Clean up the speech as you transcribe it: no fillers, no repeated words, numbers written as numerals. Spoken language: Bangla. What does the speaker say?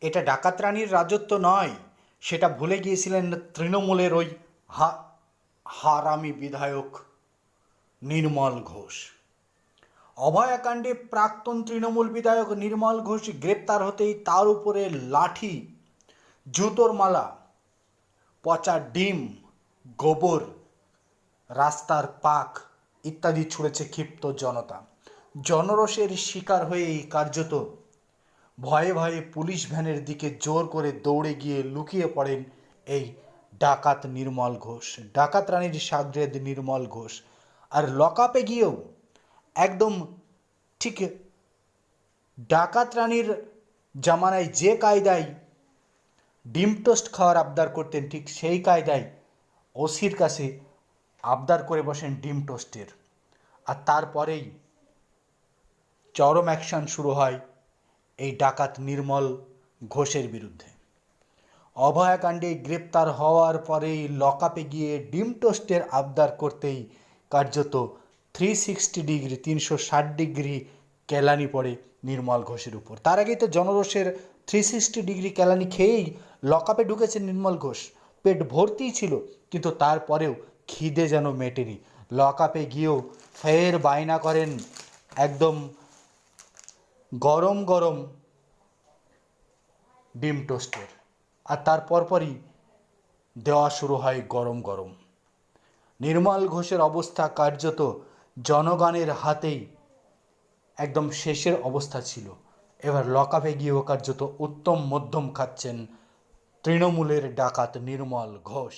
এটা ডাকাত রানীর রাজত্ব নয়, সেটা ভুলে গিয়েছিলেন তৃণমূলের ওই হারামি বিধায়ক নির্মল ঘোষ। অভয়াকাণ্ডে প্রাক্তন তৃণমূল বিধায়ক নির্মল ঘোষ গ্রেপ্তার হতেই তার উপরে লাঠি, জুতোর মালা, পচা ডিম, গোবর, রাস্তার পাক ইত্যাদি ছুঁড়েছে ক্ষিপ্ত জনতা। জনরোষের শিকার হয়েই কার্যত ভয়ে ভয়ে পুলিশ ভ্যানের দিকে জোর করে দৌড়ে গিয়ে লুকিয়ে পড়েন এই ডাকাত নির্মল ঘোষ, ডাকাত রানীর সাগরেদ নির্মল ঘোষ। আর লকআপে গিয়েও একদম ঠিক ডাকাত রানীর জামানায় যে কায়দায় ডিম টোস্ট খাওয়ার আবদার করতেন, ঠিক সেই কায়দায় ওসির কাছে আবদার করে বসেন ডিম টোস্টের। আর তারপরেই চরম অ্যাকশন শুরু হয় এই ডাকাত নির্মল ঘোষের বিরুদ্ধে। অভয়াকাণ্ডে গ্রেপ্তার হওয়ার পরেই লকআপে গিয়ে ডিম টোস্টের আবদার করতেই কার্যত 360 ডিগ্রি 360 ডিগ্রি কেলানি পড়ে নির্মল ঘোষের উপর। তার আগেই তো জনরোষের 360 ডিগ্রি কেলানি খেয়েই লকআপে ঢুকেছেন নির্মল ঘোষ। পেট ভর্তিই ছিল, কিন্তু তারপরেও খিদে যেন মেটেনি। লকআপে গিয়েও ফের বায়না করেন একদম গরম গরম ডিম টোস্টের। আর তার পরপরই দেওয়া শুরু হয় গরম গরম। নির্মল ঘোষের অবস্থা কার্যত জনগণের হাতেই একদম শেষের অবস্থা ছিল। এবার লকআপে গিয়েও কার্যত উত্তম মধ্যম খাচ্ছেন তৃণমূলের ডাকাত নির্মল ঘোষ।